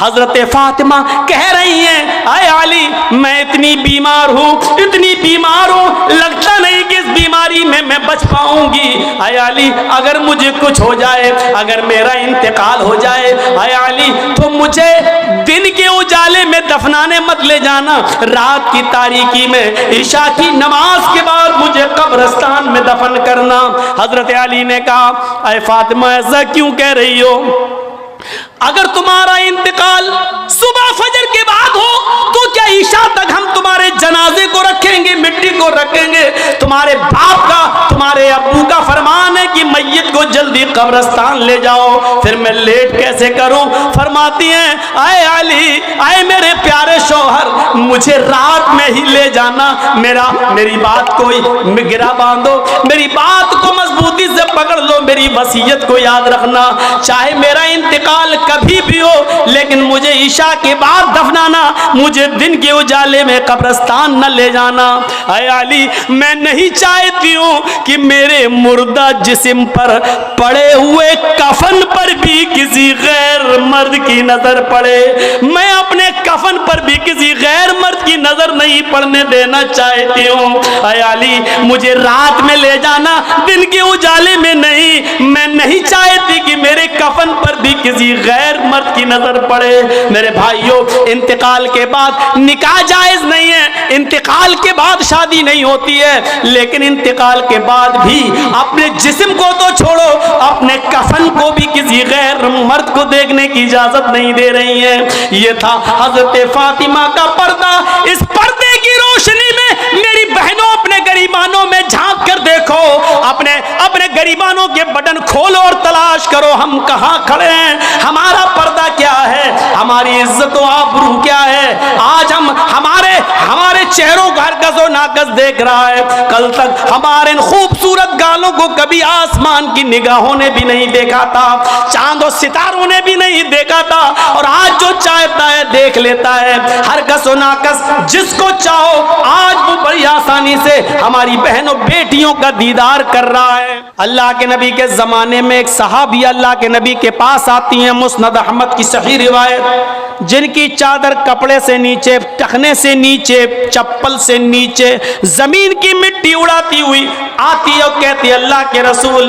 हजरत फातिमा कह रही हैं, आए अली मैं इतनी बीमार हूँ, इतनी बीमार हूँ, लगता नहीं कि इस बीमारी में मैं बच पाऊंगी। आए अली अगर मुझे कुछ हो जाए, अगर मेरा इंतकाल हो जाए, आए अली तो मुझे दिन के उजाले में दफनाने मत ले जाना, रात की तारीकी में ईशा की नमाज के बाद मुझे कब्रिस्तान में दफन करना। हजरत अली ने कहा, आए फातिमा ऐसा क्यों कह रही हो? अगर तुम्हारा इंतकाल सुबह फजर के बाद हो तो क्या ईशा तक हम तुम्हारे जनाजे को रखेंगे, मिट्टी को रखेंगे? तुम्हारे बाप का, तुम्हारे अब्बू का फरमान है कि मैयत को जल्दी कब्रिस्तान ले जाओ, फिर मैं लेट कैसे करूं? फरमाती हैं, आए अली, आए मेरे प्यारे शौहर, मुझे रात में ही ले जाना, मेरी बात को गिरा बांधो, मेरी बात को मजबूती से पकड़ लो, मेरी वसीयत को याद रखना, चाहे मेरा इंतकाल कभी भी हो, लेकिन मुझे ईशा के बाद दफनाना, मुझे दिन के उजाले में कब्रिस्तान न ले जाना। आए अली मैं नहीं चाहती हूँ कि मेरे मुर्दा जिस्म पर पड़े हुए कफन पर भी किसी गैर मर्द की नजर पड़े, मैं अपने कफन पर भी किसी गैर मर्द की नजर नहीं पड़ने देना चाहती हूँ। आए अली मुझे रात में ले जाना, दिन के उजाले में नहीं, मैं नहीं चाहती कि मेरे कफन पर भी किसी गैर मर्द की नजर पड़े। मेरे भाइयों, इंतकाल के बाद निकाह जायज नहीं है, इंतकाल के बाद शादी नहीं होती है, लेकिन इंतकाल के बाद भी अपने जिस्म को तो छोड़ो, अपने कफन को भी किसी गैर मर्द को देखने की इजाजत नहीं दे रही है। ये था हजरत फातिमा का पर्दा। इस पर्दे की रोशनी में मेरी बहनों, अपने गरीबानों में झांक कर देखो, अपने गरीबानों के बटन खोलो और तलाश करो हम कहां खड़े हैं, हमारा पर्दा क्या है, हमारी इज्जत और आबरू क्या है। आज हमारे चेहरों का हरकज़ो नाकस देख रहा है, कल तक हमारे इन खूबसूरत गालों को कभी आसमान की निगाहों ने भी नहीं देखा था, चांद और सितारों ने भी नहीं देखा था, और आज जो चाहता है देख लेता है। हरकज़ो नाकस जिसको चाहो आज वो बड़ी आसानी से हमारी बहनों बेटियों का दीदार कर रहा है। अल्लाह के नबी के जमाने में एक सहाबी अल्लाह के नबी के पास आती हैं, मुस्नद अहमद की सही रिवायत, जिनकी चादर कपड़े से नीचे, टखने से नीचे, चप्पल से नीचे जमीन की मिट्टी उड़ाती हुई आती है और कहती है, अल्लाह के रसूल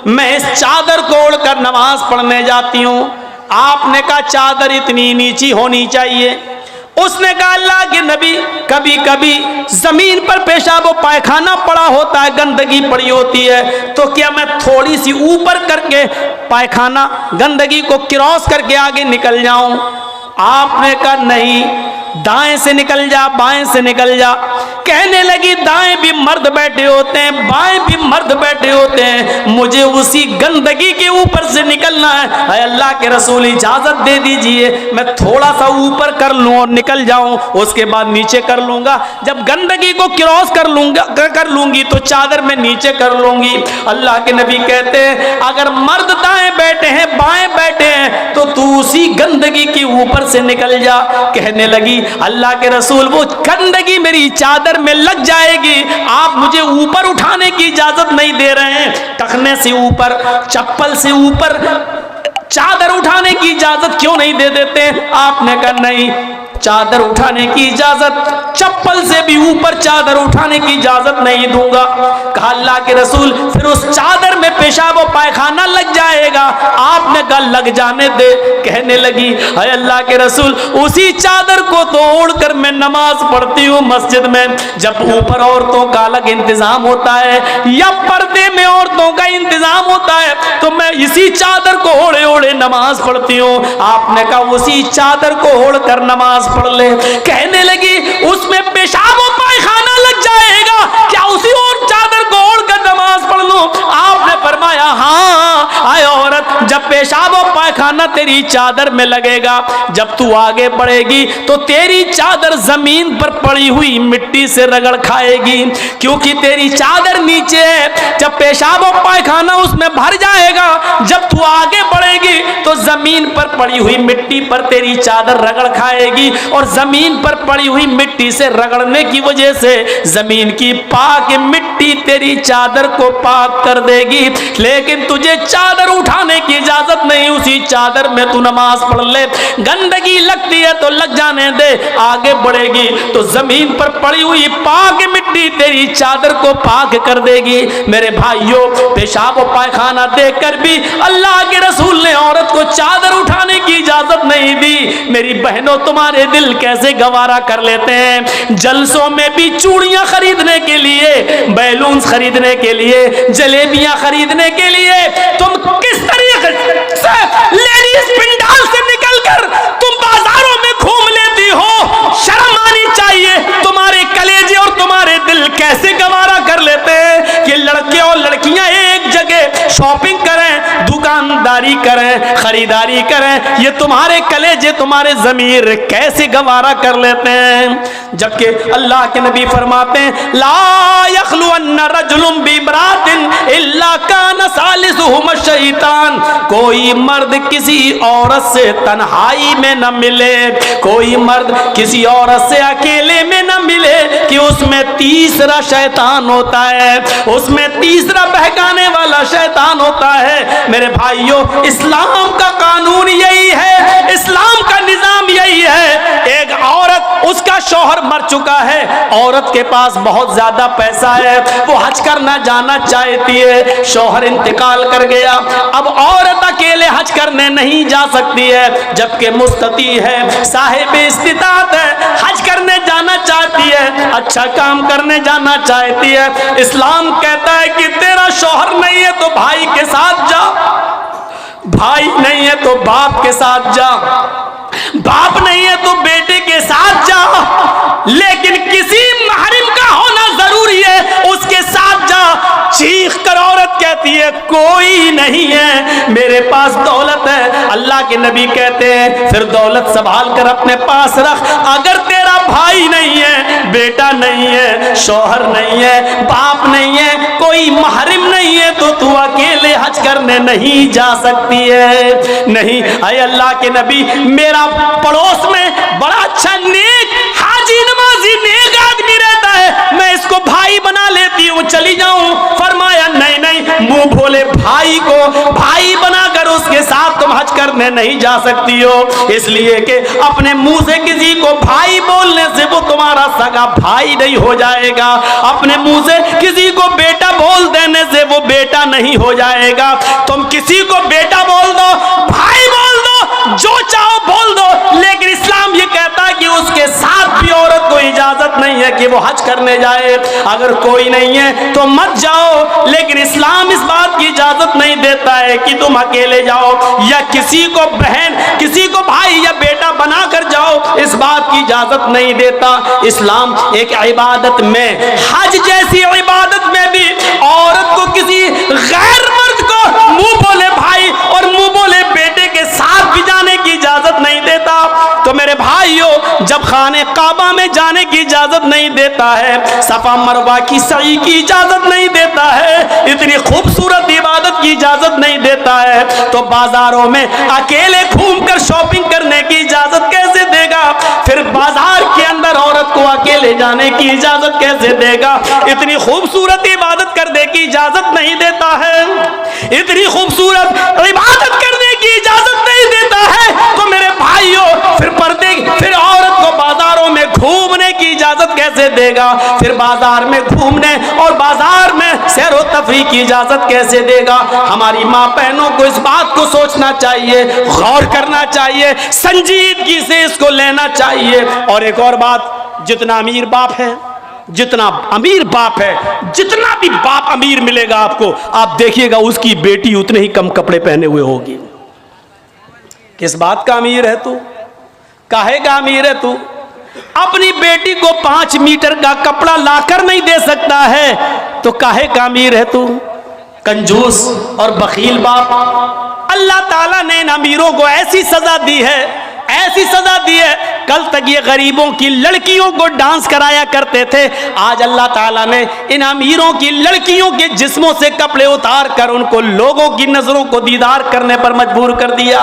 मैं इस चादर को ओढ़कर नमाज पढ़ने जाती हूँ। आपने कहा चादर इतनी नीची होनी चाहिए? उसने कहा अल्लाह के नबी कभी कभी जमीन पर पेशाब और पायखाना पड़ा होता है, गंदगी पड़ी होती है, तो क्या मैं थोड़ी सी ऊपर करके पायखाना गंदगी को क्रॉस करके आगे निकल जाऊं? आपने कहा नहीं, दाएं से निकल जा, बाएं से निकल जा। कहने लगी दाएं भी मर्द बैठे होते हैं, बाएं भी मर्द बैठे होते हैं, मुझे उसी गंदगी के ऊपर से निकलना है। अल्लाह के रसूल इजाजत दे दीजिए, मैं थोड़ा सा ऊपर कर लूं और निकल जाऊं, उसके बाद नीचे कर लूंगा। जब गंदगी को क्रॉस कर लूंगी तो चादर में नीचे कर लूंगी। अल्लाह के नबी कहते हैं अगर मर्द दाएं बैठे हैं, बाएं बैठे हैं, तो तू उसी गंदगी के ऊपर से निकल जा। कहने लगी अल्लाह के रसूल वो गंदगी मेरी चादर में लग जाएगी, आप मुझे ऊपर उठाने की इजाजत नहीं दे रहे हैं, टखने से ऊपर, चप्पल से ऊपर चादर उठाने की इजाजत क्यों नहीं दे देते? आपने कहा नहीं, चादर उठाने की इजाजत, चप्पल से भी ऊपर चादर उठाने की इजाजत नहीं दूंगा। कहा अल्लाह के रसूल फिर उस चादर में पेशाब और पायखाना लग जाएगा। आपने कहा लग जाने दे। कहने लगी हाय अल्लाह के रसूल उसी चादर को तो ओढ़कर मैं नमाज पढ़ती हूँ मस्जिद में, जब ऊपर औरतों का अलग इंतजाम होता है या पर्दे में औरतों का इंतजाम होता है, तो मैं इसी चादर को ओढ़े ओढ़े नमाज पढ़ती हूँ। आपने कहा उसी चादर को ओढ़कर नमाज पढ़ ले। कहने लगी उसमें पेशाब और पायखाना लग जाएगा, क्या उसी और चादर को ओढ़कर नमाज पढ़ लूं? आपने फरमाया हाँ, आए औरत जब पेशाब और पायखाना तेरी चादर में लगेगा, जब तू आगे बढ़ेगी तो तेरी चादर जमीन पर पड़ी हुई मिट्टी से रगड़ खाएगी, क्योंकि तेरी चादर नीचे है। जब पेशाब और पायखाना उसमें भर जाएगा, जब तू आगे बढ़ेगी तो जमीन पर पड़ी हुई मिट्टी पर तेरी चादर रगड़ खाएगी, और जमीन पर पड़ी हुई मिट्टी से रगड़ने की वजह से जमीन की पाक मिट्टी तेरी चादर को पाक कर देगी। लेकिन तुझे चादर उठाने की इजाजत नहीं, उसी चादर में तू नमाज पढ़ ले। गंदगी लगती है तो लग जाने दे, आगे बढ़ेगी तो जमीन पर पड़ी हुई पाक मिट्टी तेरी चादर को पाक कर देगी। मेरे भाइयों, पेशाब और पायखाना देखकर भी अल्लाह के रसूल ने औरत को चादर उठाने की इजाजत नहीं दी। मेरी बहनों, तुम्हारे दिल कैसे गवारा कर लेते हैं। जलसों में भी चूड़ियां खरीदने के लिए, बैलून खरीदने के लिए, जलेबियां खरीदने के लिए तुम किस तरीके से लेडीज पिंडाल से निकलकर तुम बाजारों में घूम लेती हो। शर्म आनी चाहिए। तुम्हारे कलेजे और तुम्हारे दिल कैसे गवारा कर लेते हैं कि लड़के और लड़कियां एक जगह शॉपिंग करें, दुकानदारी करें, खरीदारी करें। ये तुम्हारे कलेजे, तुम्हारे ज़मीर कैसे गवारा कर लेते हैं। जबकि अल्लाह के नबी फरमाते हैं, ला यखलुअन्न रजुलुम बिमरातिन इल्ला कान सालिसुहुम शैतान। कोई मर्द किसी औरत से तन्हाई में न मिले, कोई मर्द किसी औरत से अकेले में न मिले कि उसमें तीसरा शैतान होता है, उसमें तीसरा बहकाने वाला शैतान होता है। मेरे भाइयों, इस्लाम का कानून यही है, इस्लाम का निजाम यही है। एक औरत, उसका शौहर मर चुका है, औरत के पास बहुत ज्यादा पैसा है, वो हज करना जाना चाहती है, शौहर इंतकाल कर गया, अब औरत अकेले हज करने नहीं जा सकती है, जबकि मुस्तती है, साहिब इस्तिताअत है, हज करने जाना चाहती है, अच्छा काम करने जाना चाहती है। इस्लाम कहता है कि तेरा शौहर नहीं है तो भाई के साथ जा, भाई नहीं है तो बाप के साथ जा, बाप नहीं है तो बेटे के साथ जा, लेकिन किसी महरिम का होना जरूरी है, उसके साथ जा। चीख कर औरत कहती है, कोई नहीं है, मेरे पास दौलत है। अल्लाह के नबी कहते हैं, फिर दौलत संभाल कर अपने पास रख। अगर तेरा भाई नहीं है, बेटा नहीं है, शौहर नहीं है, बाप नहीं है, कोई महरिम नहीं है, तो तू अकेले हज करने नहीं जा सकती है। नहीं, अय अल्लाह के नबी, मेरा पड़ोस में बड़ा अच्छा नेक हाजी नमाजी नेक आदमी रहता है, मैं इसको भाई बना लेती हूँ, चली जाऊं। फरमाया नहीं नहीं, मुंह भोले भाई को भाई बनाकर उसके साथ तुम हज करने नहीं जा सकती हो, इसलिए कि अपने मुंह से किसी को भाई बोलने से वो तुम्हारा सगा भाई नहीं हो जाएगा, अपने मुंह से किसी को बेटा बोल देने से वो बेटा नहीं हो जाएगा। तुम किसी को बेटा बोल दो, भाई बोल दो, जो चाहो बोल दो, लेकिन इस्लाम ये कहता है कि उसके साथ भी औरत को इजाजत नहीं है कि वो हज करने जाए। अगर कोई नहीं है तो मत जाओ, लेकिन इस्लाम इस बात की इजाजत नहीं देता है कि तुम अकेले जाओ या किसी को बहन, किसी को भाई या बेटा बना कर जाओ, इस बात की इजाजत नहीं देता। इस्लाम एक इबादत में, हज जैसी इबादत में भी औरत को किसी गैर मर्द को मुंह बोले भाई और मुंह बोले बेटे के साथ भी जाने की इजाजत नहीं देता। तो मेरे भाइयों, जब खाने काबा में जाने की इजाजत नहीं देता है, सफा मरवा की सई की इजाजत नहीं देता है, इतनी खूबसूरत इबादत की इजाजत नहीं देता है, तो बाजारों में अकेले घूमकर शॉपिंग करने की इजाजत कैसे देगा? फिर बाजार के अंदर औरत को अकेले जाने की इजाजत कैसे देगा? इतनी खूबसूरत इबादत करने की इजाजत नहीं देता है, इतनी खूबसूरत इबादत करने की इजाजत नहीं देता है, तो मेरे भाइयों, फिर औरत को बाजारों में घूमने की इजाजत कैसे देगा? फिर बाजार में घूमने और बाजार में सैर व तफरीह की इजाजत कैसे देगा? हमारी माँ बहनों को इस बात को सोचना चाहिए, गौर करना चाहिए, संजीदगी से इसको लेना चाहिए। और एक और बात, जितना अमीर बाप है, जितना अमीर बाप है, जितना भी बाप अमीर मिलेगा आपको, आप देखिएगा उसकी बेटी उतने ही कम कपड़े पहने हुए होगी। किस बात का अमीर है तू? काहे का अमीर है तू? अपनी बेटी को 5 मीटर का कपड़ा लाकर नहीं दे सकता है, तो काहे का अमीर है तू? कंजूस और बखील बाप। अल्लाह ताला ने इन अमीरों को ऐसी सजा दी है, ऐसी सजा दी है। कल तक ये गरीबों की लड़कियों को डांस कराया करते थे, आज अल्लाह ताला ने इन अमीरों की लड़कियों के जिस्मों से कपड़े उतार कर उनको लोगों की नजरों को दीदार करने पर मजबूर कर दिया।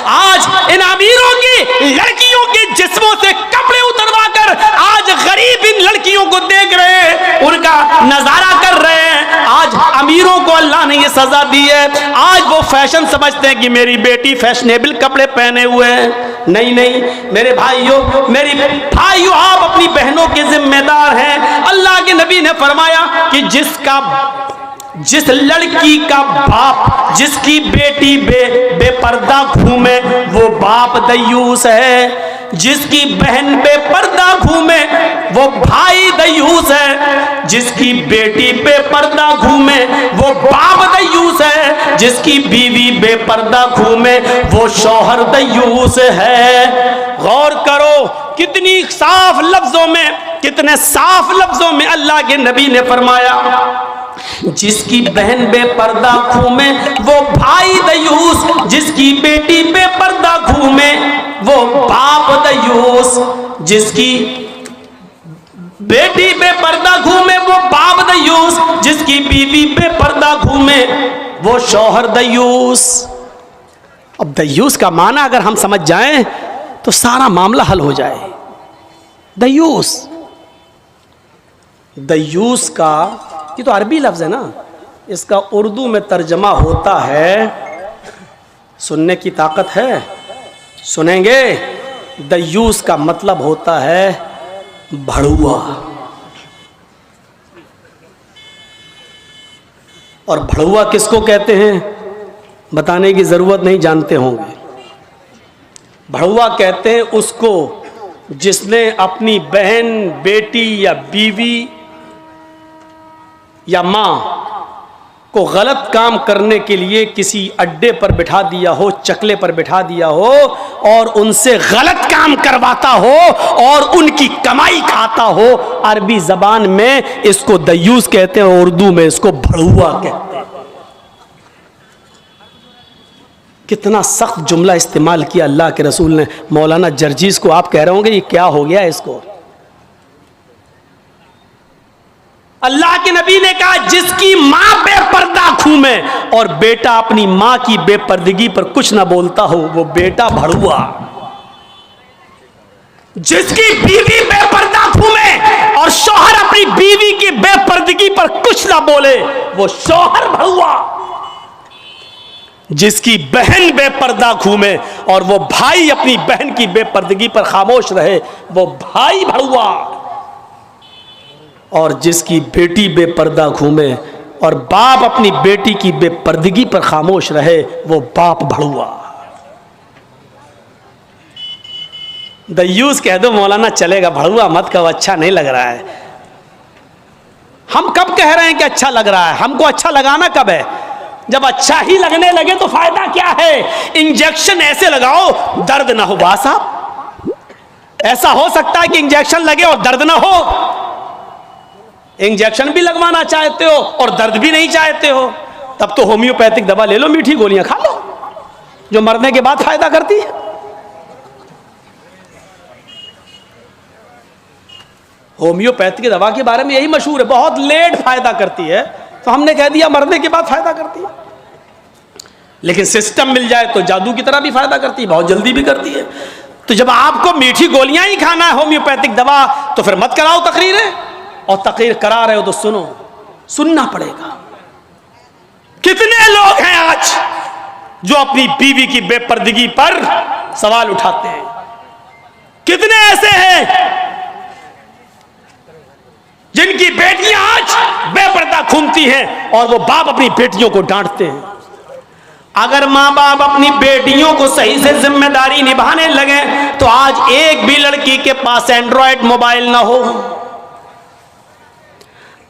आज इन अमीरों की लड़कियों के जिस्मों से कपड़े उतरवा कर आज गरीब इन लड़कियों को देख रहे हैं, उनका नजारा कर रहे हैं। आज अमीरों को अल्लाह ने ये सजा दी है, आज वो फैशन समझते हैं कि मेरी बेटी फैशनेबल कपड़े पहने हुए हैं। नहीं नहीं मेरे भाइयों, मेरी भाइयों, आप अपनी बहनों के जिम्मेदार हैं। अल्लाह के नबी ने फरमाया कि जिस लड़की का बाप जिसकी बेटी बेपर्दा घूमे वो बाप दयूस है, जिसकी बहन बेपर्दा घूमे वो भाई दयूस है, जिसकी बेटी बेपर्दा घूमे वो बाप दयूस है, जिसकी बीवी बेपर्दा घूमे वो शौहर दयूस है। गौर करो कितनी साफ लफ्जों में, कितने साफ लफ्जों में अल्लाह के नबी ने फरमाया, जिसकी बहन बेपर्दा घूमे वो भाई दयूस, जिसकी बेटी बेपर्दा घूमे वो बाप दयूस, जिसकी बेटी बेपर्दा घूमे वो बाप दयूस, जिसकी बीवी बेपर्दा घूमे वो शौहर दयूस। अब दयूस का माना अगर हम समझ जाएं तो सारा मामला हल हो जाए। दयूस, दयूस का ये तो अरबी लफ्ज़ है ना, इसका उर्दू में तर्जमा होता है, सुनने की ताकत है, सुनेंगे। दयूस का मतलब होता है भड़ुआ, और भड़ुआ किसको कहते हैं बताने की ज़रूरत नहीं, जानते होंगे। भड़ुआ कहते हैं उसको जिसने अपनी बहन, बेटी या बीवी या माँ को गलत काम करने के लिए किसी अड्डे पर बिठा दिया हो, चकले पर बिठा दिया हो और उनसे गलत काम करवाता हो और उनकी कमाई खाता हो। अरबी जबान में इसको दयूस कहते हैं, उर्दू में इसको भड़ुआ कहते हैं। कितना सख्त जुमला इस्तेमाल किया अल्लाह के रसूल ने। मौलाना जर्जीस को आप कह रहे होंगे ये क्या हो गया इसको। अल्लाह के नबी ने कहा जिसकी मां बेपर्दा घूमे और बेटा अपनी मां की बेपर्दगी पर कुछ ना बोलता हो वो बेटा भड़ुआ, जिसकी बीवी बेपर्दा घूमे और शौहर अपनी बीवी की बेपर्दगी पर कुछ ना बोले वो शौहर भड़ुआ, जिसकी बहन बेपर्दा घूमे और वो भाई अपनी बहन की बेपर्दगी पर खामोश रहे वो भाई भड़ुआ, और जिसकी बेटी बेपर्दा घूमे और बाप अपनी बेटी की बेपर्दगी पर खामोश रहे वो बाप भड़ुआ। दयूस कह दो मौलाना चलेगा, भड़ुआ मत कहो, अच्छा नहीं लग रहा है। हम कब कह रहे हैं कि अच्छा लग रहा है? हमको अच्छा लगाना कब है? जब अच्छा ही लगने लगे तो फायदा क्या है? इंजेक्शन ऐसे लगाओ दर्द ना हो। वाह साहब, ऐसा हो सकता है कि इंजेक्शन लगे और दर्द ना हो? इंजेक्शन भी लगवाना चाहते हो और दर्द भी नहीं चाहते हो, तब तो होम्योपैथिक दवा ले लो, मीठी गोलियां खा लो जो मरने के बाद फायदा करती है। होम्योपैथिक दवा के बारे में यही मशहूर है, बहुत लेट फायदा करती है, तो हमने कह दिया मरने के बाद फायदा करती है। लेकिन सिस्टम मिल जाए तो जादू की तरह भी फायदा करती है, बहुत जल्दी भी करती है। तो जब आपको मीठी गोलियां ही खाना है होम्योपैथिक दवा, तो फिर मत कराओ तकरीरें, और तकरीर करा रहे हो तो सुनो, सुनना पड़ेगा। कितने लोग हैं आज जो अपनी बीवी की बेपर्दगी पर सवाल उठाते हैं? कितने ऐसे हैं जिनकी बेटियां आज बेपर्दा घूमती हैं और वो बाप अपनी बेटियों को डांटते हैं? अगर माँ बाप अपनी बेटियों को सही से जिम्मेदारी निभाने लगे तो आज एक भी लड़की के पास एंड्रॉयड मोबाइल ना हो।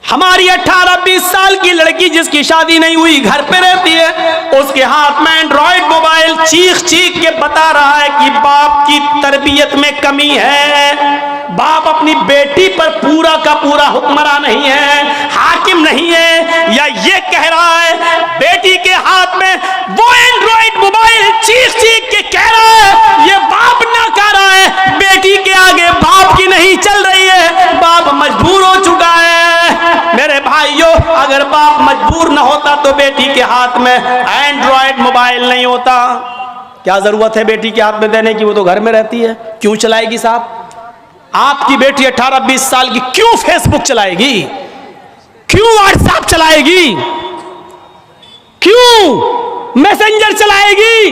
हमारी 18-20 साल की लड़की जिसकी शादी नहीं हुई घर पे रहती है, उसके हाथ में एंड्रॉयड मोबाइल चीख चीख के बता रहा है कि बाप की तरबियत में कमी है, बाप अपनी बेटी पर पूरा का पूरा हुक्मरान नहीं है, हाकिम नहीं है, या ये कह रहा है बेटी के हाथ में वो एंड्रॉयड मोबाइल चीख चीख के कह रहा है ये बाप ना कह रहा है, बेटी के आगे बाप की नहीं चल रही है, बाप मजबूर हो चुका है। मेरे भाइयों, अगर बाप मजबूर न होता तो बेटी के हाथ में एंड्रॉयड मोबाइल नहीं होता। क्या जरूरत है बेटी के हाथ में देने की? वो तो घर में रहती है, क्यों चलाएगी साहब? आपकी बेटी 18-20 साल की क्यों फेसबुक चलाएगी? क्यों व्हाट्सएप चलाएगी? क्यों मैसेंजर चलाएगी?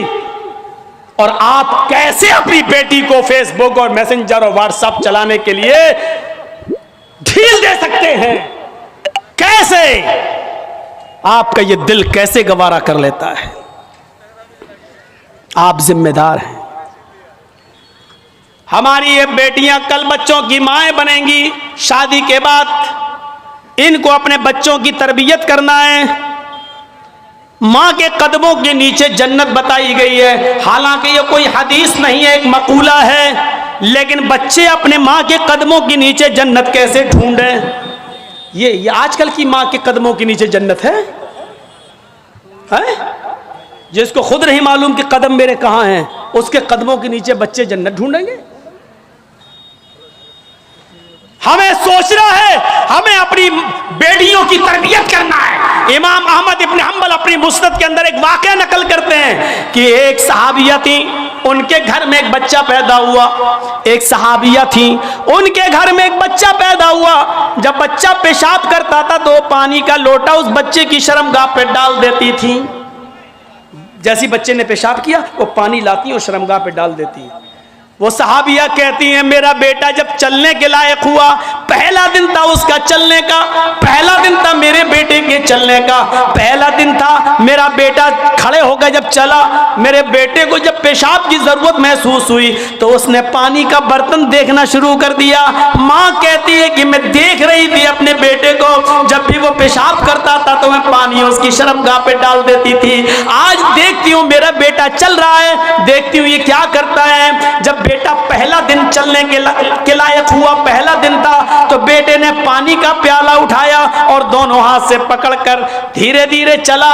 और आप कैसे अपनी बेटी को फेसबुक और मैसेंजर और व्हाट्सएप चलाने के लिए ढील दे सकते हैं? कैसे? आपका ये दिल कैसे गवारा कर लेता है? आप जिम्मेदार हैं। हमारी ये बेटियां कल बच्चों की माएं बनेंगी शादी के बाद। इनको अपने बच्चों की तरबियत करना है। मां के कदमों के नीचे जन्नत बताई गई है। हालांकि ये कोई हदीस नहीं है, एक मकूला है, लेकिन बच्चे अपने मां के कदमों के नीचे जन्नत कैसे ढूंढें? ये आजकल की मां के कदमों के नीचे जन्नत है? जिसको खुद नहीं मालूम कि कदम मेरे कहां हैं, उसके कदमों के नीचे बच्चे जन्नत ढूंढेंगे? हमें सोचना है, हमें अपनी बेटियों की तरबियत करना है। इमाम अहमद इब्न हंबल अपनी मुस्नद के अंदर एक वाकया नकल करते हैं कि एक सहाबिया थी, उनके घर में एक बच्चा पैदा हुआ। एक सहाबिया थी, उनके घर में एक बच्चा पैदा हुआ। जब बच्चा पेशाब करता था तो पानी का लोटा उस बच्चे की शर्मगाह पे डाल देती थी। जैसी बच्चे ने पेशाब किया वो पानी लाती और शर्मगाह पे डाल देती। वो सहाबिया कहती हैं, मेरा बेटा जब चलने के लायक हुआ, पहला दिन था उसका चलने का, पहला दिन था मेरे बेटे के चलने का, पहला दिन था मेरा बेटा खड़े होकर जब चला, मेरे बेटे को जब पेशाब की जरूरत महसूस हुई तो उसने पानी का बर्तन देखना शुरू कर दिया। माँ कहती है कि मैं देख रही थी अपने बेटे को, जब भी वो पेशाब करता था तो मैं पानी उसकी शर्मगाह पे डाल देती थी। आज देखती हूँ मेरा बेटा चल रहा है, देखती हूँ ये क्या करता है। जब बेटा पहला दिन चलने के लायक हुआ, पहला दिन था, तो बेटे ने पानी का प्याला उठाया और दोनों हाथ से पकड़कर धीरे धीरे चला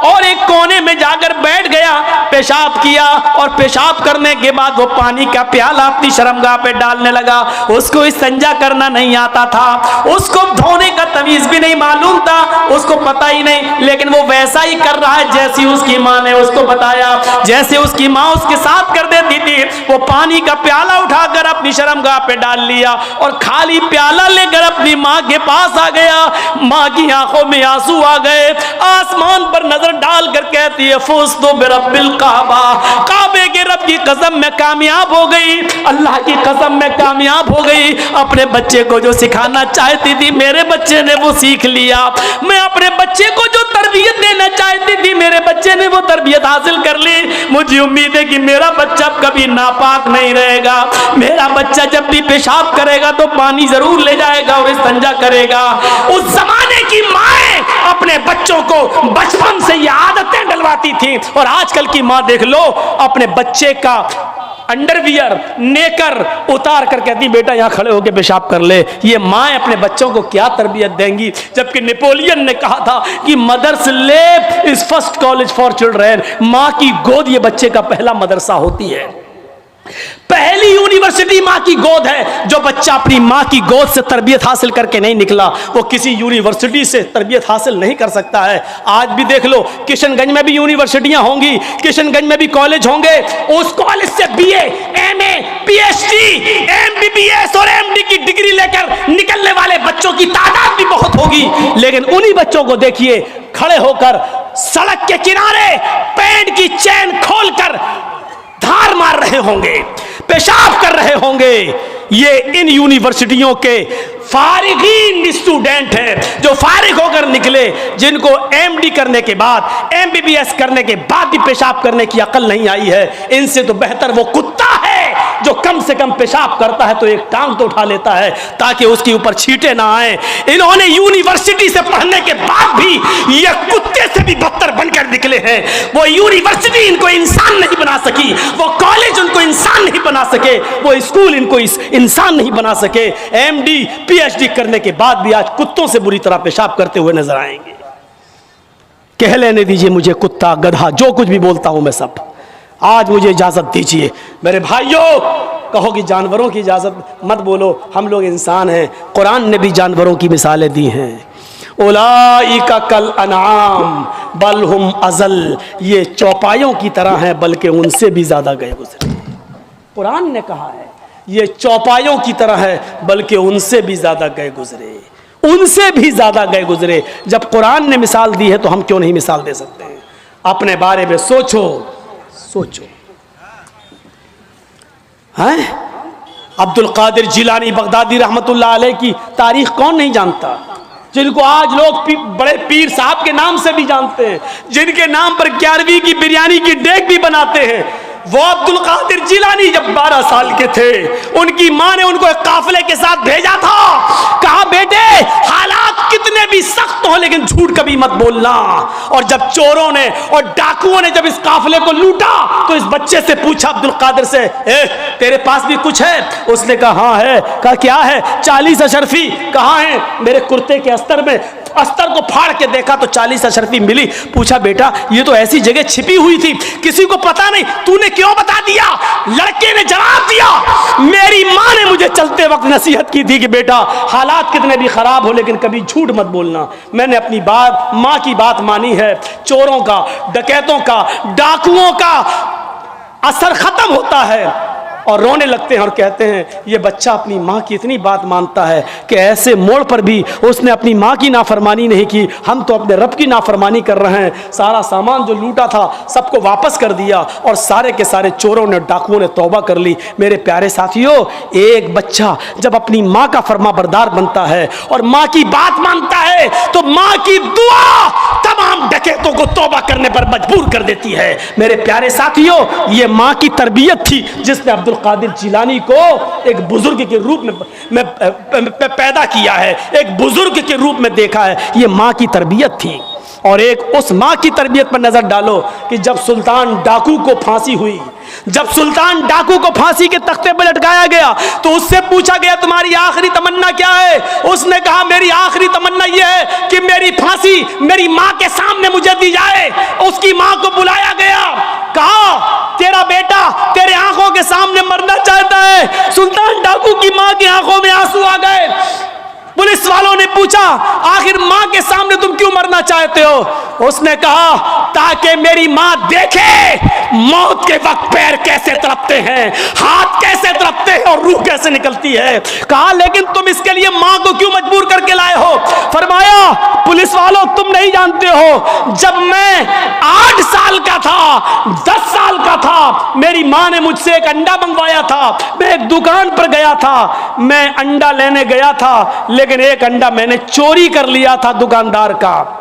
और एक कोने में जाकर बैठ गया, पेशाब किया और पेशाब करने के बाद वो पानी का प्याला अपनी शर्मगाह पे डालने लगा। उसको इस्तिंजा करना नहीं आता था, उसको धोने का तमीज भी नहीं मालूम था, उसको पता ही नहीं, लेकिन वो वैसा ही कर रहा है जैसी उसकी माँ ने उसको बताया। जैसे उसकी माँ उसके साथ कर देती थी, वो पानी का प्याला उठाकर अपनी शर्मगाह पे डाल लिया और खाली प्याला लेकर अपनी माँ के पास आ गया। माँ की आंखों में आंसू आ गए, आसमान पर नजर डालकर कहती है, फुज़ तो बिरब्बिल काबा, काबे के रब की कसम में कामयाब हो गई, अल्लाह की कसम में कामयाब हो गई। अपने बच्चे को जो सिखाना चाहती थी मेरे बच्चे ने वो सीख लिया। मैं अपने बच्चे को जो तरबियत देना चाहती थी मेरे बच्चे ने वो तरबियत हासिल कर ली। मुझे उम्मीद है कि मेरा बच्चा कभी नापाक नहीं रहेगा। मेरा बच्चा जब भी पेशाब करेगा तो पानी जरूर ले जाएगा और इस्तिंजा करेगा। उस जमाने की माएं अपने बच्चों को बचपन से ये आदतें डलवाती थी, और आजकल की माँ देख लो, अपने बच्चे का अंडरवियर नेकर उतार कर कहती बेटा यहाँ खड़े होकर पेशाब कर ले। ये माँ अपने बच्चों को क्या तरबियत देंगी? जबकि नेपोलियन ने कहा था कि mother's lap is first college for children, माँ की गोद ये बच्चे का पहला मदरसा होती है, पहली यूनिवर्सिटी माँ की गोद है। जो बच्चा अपनी माँ की गोद से तरबियत हासिल करके नहीं निकला वो किसी यूनिवर्सिटी से तरबियत हासिल नहीं कर सकता है। आज भी देख लो, किशनगंज में भी यूनिवर्सिटियां होंगी, किशनगंज में भी कॉलेज होंगे, उस कॉलेज से बीए, एमए, पीएचडी, एमबीबीएस और एमडी की डिग्री लेकर निकलने वाले बच्चों की तादाद भी बहुत होगी। लेकिन उन्हीं बच्चों को देखिए खड़े होकर सड़क के किनारे पैंट की चैन खोलकर धार मार रहे होंगे, पेशाब कर रहे होंगे। ये इन यूनिवर्सिटियों के फारिगीन स्टूडेंट हैं जो फारिग होकर निकले, जिनको एमडी करने के बाद, एमबीबीएस करने के बाद भी पेशाब करने की अकल नहीं आई है। इनसे तो बेहतर वो कुत्ता है जो कम से कम पेशाब करता है तो एक टांग तो उठा लेता है ताकि उसके ऊपर छींटे ना आए। इन्होंने यूनिवर्सिटी से पढ़ने के बाद भी ये कुत्ते से भी बदतर बनकर निकले हैं। वो यूनिवर्सिटी इनको इंसान नहीं बना सकी, वो कॉलेज उनको इंसान नहीं बना सके, वो स्कूल इनको इंसान नहीं बना सके। एमडी पीएचडी करने के बाद भी आज कुत्तों से बुरी तरह पेशाब करते हुए नजर आएंगे। कह लेने दीजिए मुझे कुत्ता, गधा, जो कुछ भी बोलता हूं मैं सब। आज मुझे इजाजत दीजिए मेरे भाइयों, कहो कि जानवरों की इजाजत मत बोलो, हम लोग इंसान हैं। कुरान ने भी जानवरों की मिसालें दी हैं। उलाइका कल अनाम बल हुम अजल, ये चौपायों की तरह हैं बल्कि उनसे भी ज्यादा गए गुजरे। कुरान ने कहा है ये चौपायों की तरह है बल्कि उनसे भी ज्यादा गए गुजरे, उनसे भी ज्यादा गए गुजरे। जब कुरान ने मिसाल दी है तो हम क्यों नहीं मिसाल दे सकते हैं? अपने बारे में सोचो, सोचो। हैं? अब्दुल कादिर जिलानी बगदादी रहमतुल्लाह अलैह की तारीख कौन नहीं जानता, जिनको आज लोग बड़े पीर साहब के नाम से भी जानते हैं, जिनके नाम पर 11वीं की बिरयानी की डेग भी बनाते हैं। वो अब्दुल कादिर जिलानी जब 12 साल के थे, उनकी मां ने उनको एक काफिले के साथ भेजा था, कहा बेटे हालात कितने भी सख्त हो लेकिन झूठ कभी मत बोलना। और जब चोरों ने और डाकुओं ने जब इस काफिले को लूटा तो इस बच्चे से पूछा अब्दुल कादिर से, तेरे पास भी कुछ है? उसने कहा हाँ है। कहा क्या है? 40 अशरफी। कहाँ है? मेरे कुर्ते के अस्तर में। अस्तर को फाड़ के देखा तो 40 अशरफी मिली। पूछा बेटा ये तो ऐसी जगह छिपी हुई थी, किसी को पता नहीं, तूने क्यों बता दिया? लड़के ने जवाब दिया, मेरी मां ने मुझे चलते वक्त नसीहत की थी कि बेटा हालात कितने भी खराब हो लेकिन कभी झूठ मत बोलना। मैंने अपनी बात, मां की बात मानी है। चोरों का, डकैतों का, डाकुओं का असर खत्म होता है और रोने लगते हैं और कहते हैं ये बच्चा अपनी माँ की इतनी बात मानता है कि ऐसे मोड़ पर भी उसने अपनी माँ की नाफरमानी नहीं की, हम तो अपने रब की नाफरमानी कर रहे हैं। सारा सामान जो लूटा था सबको वापस कर दिया और सारे के सारे चोरों ने, डाकुओं ने तौबा कर ली। मेरे प्यारे साथियों, एक बच्चा जब अपनी माँ का फरमाबरदार बनता है और माँ की बात मानता है तो माँ की दुआ तमाम डकैतों को तौबा करने पर मजबूर कर देती है। मेरे प्यारे साथियों, ये माँ की तरबियत थी जिसने अब्दुल कादिर जिलानी को एक बुजुर्ग के रूप में पैदा किया है, एक बुजुर्ग के रूप में देखा है। ये माँ की तरबियत थी। और एक उस माँ की तरबियत पर नजर डालो कि जब सुल्तान डाकू को फांसी हुई, जब सुल्तान डाकू को फांसी के तख्ते पर लटकाया गया तो उससे पूछा गया तुम्हारी आखिरी तमन्ना क्या है? उसने कहा मेरी आखिरी तमन्ना यह है कि मेरी फांसी मेरी माँ के सामने मुझे दी जाए। उसकी माँ को बुलाया गया, कहा तेरा बेटा तेरे आंखों के सामने मरना चाहता है। सुल्तान डाकू की माँ की आंखों में आंसू आ गए। पुलिस वालों ने पूछा आखिर मां के सामने तुम क्यों मरना चाहते हो? उसने कहा ताकि मेरी मां देखे मौत के वक्त पैर कैसे तड़पते हैं, हाथ कैसे तड़पते हैं और रूह कैसे निकलती है। कहा लेकिन तुम इसके लिए मां को क्यों मजबूर करके लाए हो? फरमाया पुलिस वालों तुम नहीं जानते हो, जब मैं 8 साल का था, 10 साल का था, मेरी मां ने मुझसे एक अंडा मंगवाया था। मैं एक दुकान पर गया था, मैं अंडा लेने गया था लेकिन एक अंडा मैंने चोरी कर लिया था दुकानदार का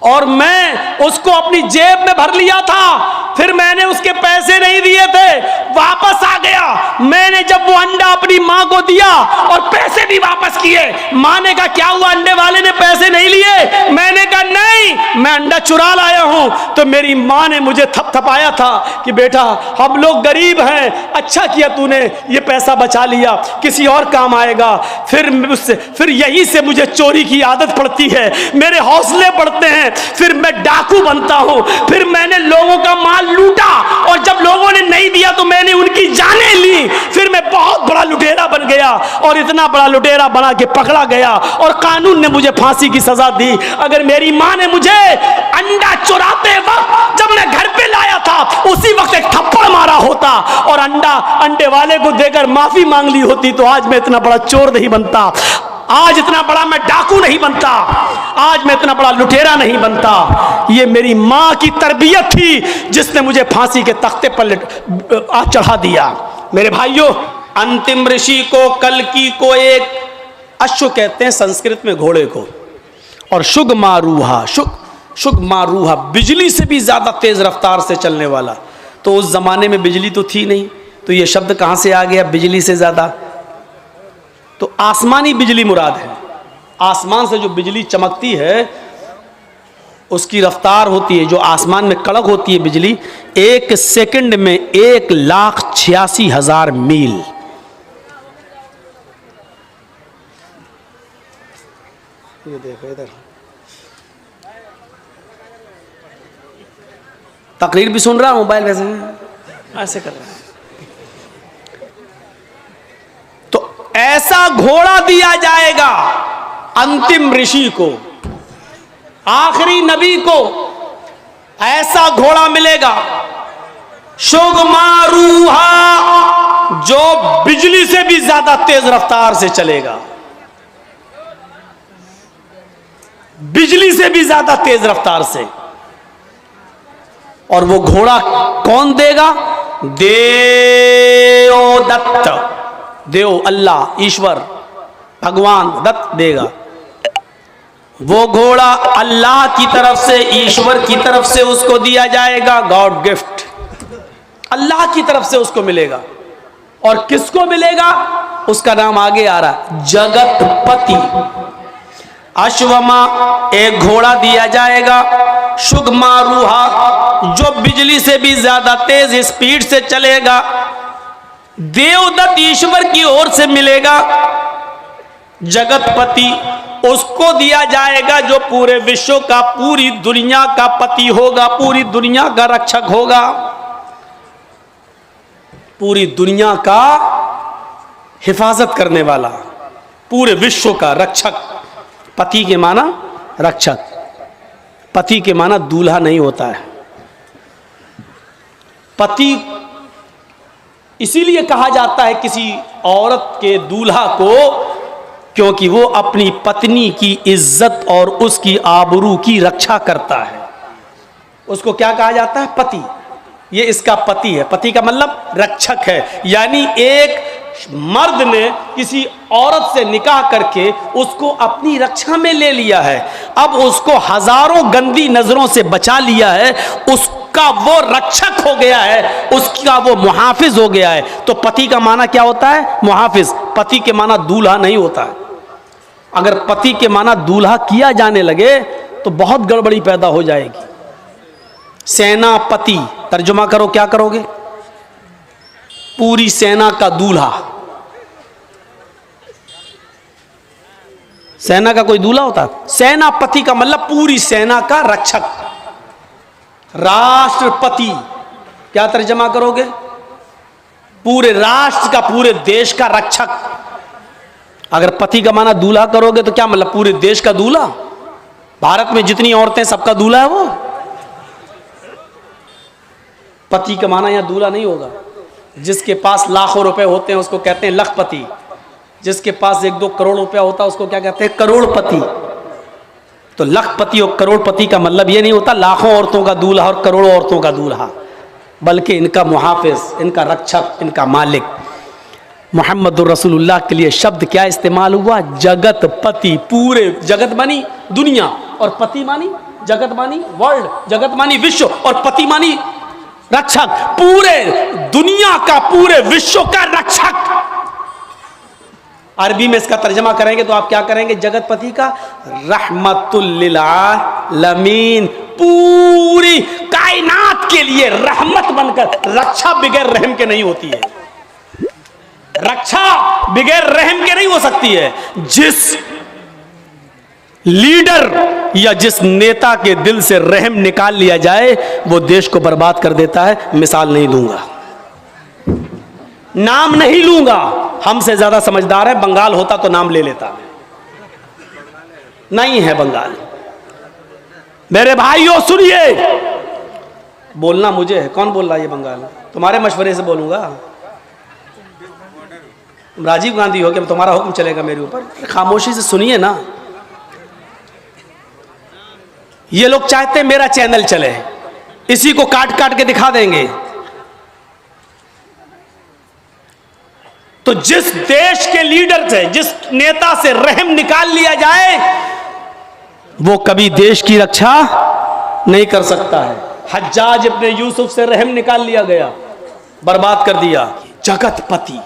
और मैं उसको अपनी जेब में भर लिया था। फिर मैंने उसके पैसे नहीं दिए थे, वापस आ गया। मैंने जब वो अंडा अपनी माँ को दिया और पैसे भी वापस किए, माँ ने कहा क्या हुआ, अंडे वाले ने पैसे नहीं लिए? मैंने कहा नहीं, मैं अंडा चुरा लाया हूँ। तो मेरी माँ ने मुझे थपथपाया था कि बेटा हम लोग गरीब हैं, अच्छा किया तूने ये पैसा बचा लिया, किसी और काम आएगा। फिर यहीं से मुझे चोरी की आदत पड़ती है, मेरे हौसले बढ़ते हैं, फिर मैं डाकू बनता हूं। फिर मैंने लोगों का माल लूटा और जब लोगों ने नहीं दिया तो मैंने उनकी जानें ली। फिर मैं बहुत बड़ा लुटेरा बन गया और इतना बड़ा लुटेरा बना के पकड़ा गया और कानून ने मुझे फांसी की सजा दी। अगर मेरी मां ने मुझे अंडा चुराते वक्त जब मैं घर पे लाया था उसी वक्त एक थप्पड़ मारा होता और अंडे वाले को देकर माफी मांग ली होती तो आज मैं इतना बड़ा चोर नहीं बनता, आज इतना बड़ा मैं डाकू नहीं बनता, आज मैं इतना बड़ा लुटेरा नहीं बनता। ये मेरी माँ की तरबियत थी जिसने मुझे फांसी के तख्ते पर चढ़ा दिया। मेरे भाइयों, अंतिम ऋषि को, कल्कि को एक अश्व कहते हैं संस्कृत में घोड़े को, और शुगमारूहा, शुगमारूहा बिजली से भी ज्यादा तेज रफ्तार से चलने वाला। तो उस जमाने में बिजली तो थी नहीं, तो ये शब्द कहां से आ गया बिजली से ज्यादा? तो आसमानी बिजली मुराद है। आसमान से जो बिजली चमकती है उसकी रफ्तार होती है, जो आसमान में कड़क होती है बिजली, 1 सेकंड में 1,86,000 मील। ये देखो इधर तकरीर भी सुन रहा हूं, मोबाइल वैसे ऐसे कर रहा है। ऐसा घोड़ा दिया जाएगा अंतिम ऋषि को, आखिरी नबी को ऐसा घोड़ा मिलेगा शुगमारूहा, जो बिजली से भी ज्यादा तेज रफ्तार से चलेगा, बिजली से भी ज्यादा तेज रफ्तार से। और वो घोड़ा कौन देगा? देवदत्त, देव अल्लाह ईश्वर भगवान दत्त देगा। वो घोड़ा अल्लाह की तरफ से, ईश्वर की तरफ से उसको दिया जाएगा, गॉड गिफ्ट, अल्लाह की तरफ से उसको मिलेगा। और किसको मिलेगा? उसका नाम आगे आ रहा, जगतपति। अश्वमा, एक घोड़ा दिया जाएगा, शुगमारूहा, जो बिजली से भी ज्यादा तेज स्पीड से चलेगा, देवदत्त ईश्वर की ओर से मिलेगा। जगतपति, उसको दिया जाएगा जो पूरे विश्व का, पूरी दुनिया का पति होगा, पूरी दुनिया का रक्षक होगा, पूरी दुनिया का हिफाजत करने वाला, पूरे विश्व का रक्षक। पति के माना रक्षक, पति के माना दूल्हा नहीं होता है। पति इसीलिए कहा जाता है किसी औरत के दूल्हा को, क्योंकि वो अपनी पत्नी की इज्जत और उसकी आबरू की रक्षा करता है। उसको क्या कहा जाता है? पति। ये इसका पति है। पति का मतलब रक्षक है। यानी एक मर्द ने किसी औरत से निकाह करके उसको अपनी रक्षा में ले लिया है, अब उसको हजारों गंदी नजरों से बचा लिया है, उसका वो रक्षक हो गया है, उसका वो मुहाफिज हो गया है। तो पति का माना क्या होता है? मुहाफिज। पति के माना दूल्हा नहीं होता है। अगर पति के माना दूल्हा किया जाने लगे तो बहुत गड़बड़ी पैदा हो जाएगी। सेनापति, तर्जुमा करो, क्या करोगे? पूरी सेना का दूल्हा। सेना का कोई दूल्हा होता? सेनापति का मतलब पूरी सेना का रक्षक। राष्ट्रपति, क्या तर्जुमा करोगे? पूरे राष्ट्र का, पूरे देश का रक्षक। अगर पति का माना दूल्हा करोगे तो क्या मतलब? पूरे देश का दूल्हा। भारत में जितनी औरतें सबका दूल्हा है वो। पति का माना यहां दूल्हा नहीं होगा। जिसके पास लाखों रुपए होते हैं उसको कहते हैं लखपति, जिसके पास 1-2 करोड़ रुपया होता है उसको क्या कहते हैं? करोड़पति। तो लखपति और करोड़पति का मतलब ये नहीं होता लाखों औरतों का दूल्हा और करोड़ों औरतों का दूल्हा, बल्कि इनका मुहाफिज, इनका रक्षक, इनका मालिक। मुहम्मदुर रसूलुल्लाह के लिए शब्द क्या इस्तेमाल हुआ? जगतपति। पूरे जगत मानी दुनिया, और पति मानी जगत मानी वर्ल्ड, जगत मानी विश्व, और पति मानी रक्षक। पूरे दुनिया का, पूरे विश्व का रक्षक। अरबी में इसका तर्जमा करेंगे तो आप क्या करेंगे? जगतपति का रहमतुल लिल आलमीन, पूरी कायनात के लिए रहमत बनकर। रक्षा बगैर रहम के नहीं होती है, रक्षा बगैर रहम के नहीं हो सकती है। जिस लीडर या जिस नेता के दिल से रहम निकाल लिया जाए वो देश को बर्बाद कर देता है। मिसाल नहीं दूंगा, नाम नहीं लूंगा, हमसे ज्यादा समझदार है। बंगाल होता तो नाम ले लेता, नहीं है बंगाल। मेरे भाइयों सुनिए, बोलना मुझे है, कौन बोल रहा है ये बंगाल? तुम्हारे मशवरे से बोलूंगा। तुम राजीव गांधी हो कि तुम्हारा हुक्म चलेगा मेरे ऊपर? खामोशी से सुनिए ना। ये लोग चाहते हैं मेरा चैनल चले, इसी को काट काट के दिखा देंगे। तो जिस देश के लीडर से, जिस नेता से रहम निकाल लिया जाए वो कभी देश की रक्षा नहीं कर सकता है। हज्जाज इब्ने यूसुफ से रहम निकाल लिया गया, बर्बाद कर दिया। जगतपति,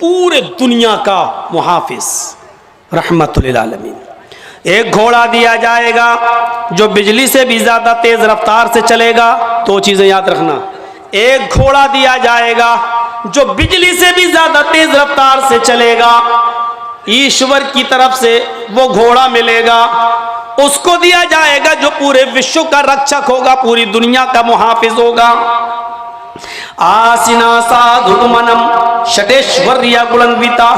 पूरे दुनिया का मुहाफिज, रहमतुल लिल आलमीन। एक घोड़ा दिया जाएगा जो बिजली से भी ज्यादा तेज रफ्तार से चलेगा। दो चीजें याद रखना, एक घोड़ा दिया जाएगा जो बिजली से भी ज्यादा तेज रफ्तार से चलेगा, ईश्वर की तरफ से वो घोड़ा मिलेगा। उसको दिया जाएगा जो पूरे विश्व का रक्षक होगा, पूरी दुनिया का मुहाफिज होगा। आसिना साधुमनम षटेश्वर्या गुणन्विता,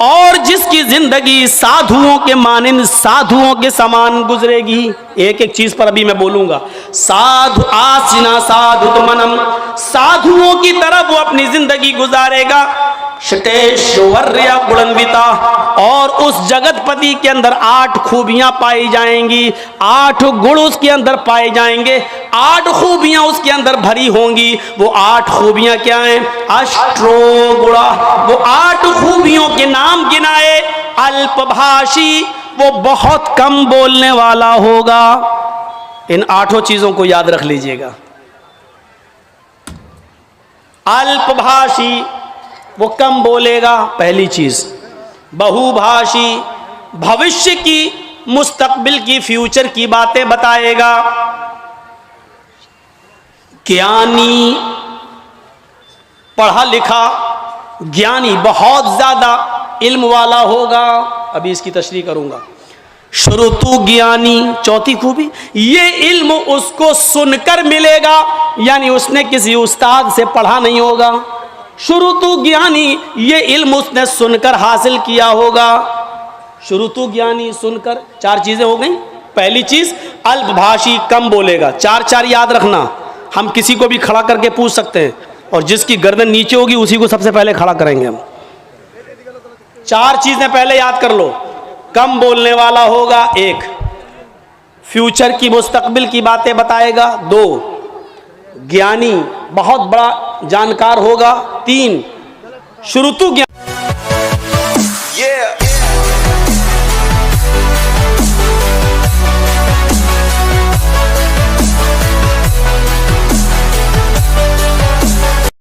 और जिसकी जिंदगी साधुओं के मानिंद, साधुओं के समान गुजरेगी। एक एक चीज पर अभी मैं बोलूंगा। साधु, आसिना साधुमनम, साधुओं की तरह वो अपनी जिंदगी गुजारेगा। षटेश्वर्य गुणन्विता, और उस जगतपति के अंदर 8 खूबियां पाई जाएंगी, 8 गुण उसके अंदर पाए जाएंगे, 8 खूबियां उसके अंदर भरी होंगी। वो 8 खूबियां क्या हैं? अष्टो गुणा। वो 8 खूबियों के नाम गिनाए। अल्पभाषी, वो बहुत कम बोलने वाला होगा। इन 8 चीजों को याद रख लीजिएगा। अल्पभाषी, वो कम बोलेगा, पहली चीज। बहुभाषी, भविष्य की, मुस्तकबिल की, फ्यूचर की बातें बताएगा। ज्ञानी, पढ़ा लिखा, ज्ञानी, बहुत ज्यादा इल्म वाला होगा। अभी इसकी तशरीह करूंगा। श्रुतु ज्ञानी, चौथी खूबी, ये इल्म उसको सुनकर मिलेगा, यानी उसने किसी उस्ताद से पढ़ा नहीं होगा। श्रुतु ज्ञानी, ये इल्म उसने सुनकर हासिल किया होगा। श्रुतु ज्ञानी, सुनकर। 4 चीजें हो गई। पहली चीज अल्पभाषी, कम बोलेगा। 4 याद रखना। हम किसी को भी खड़ा करके पूछ सकते हैं, और जिसकी गर्दन नीचे होगी उसी को सबसे पहले खड़ा करेंगे हम। 4 चीजें पहले याद कर लो। कम बोलने वाला होगा, 1। फ्यूचर की, मुस्तकबिल की बातें बताएगा, 2। ज्ञानी, बहुत बड़ा जानकार होगा, 3। श्रुतु ज्ञान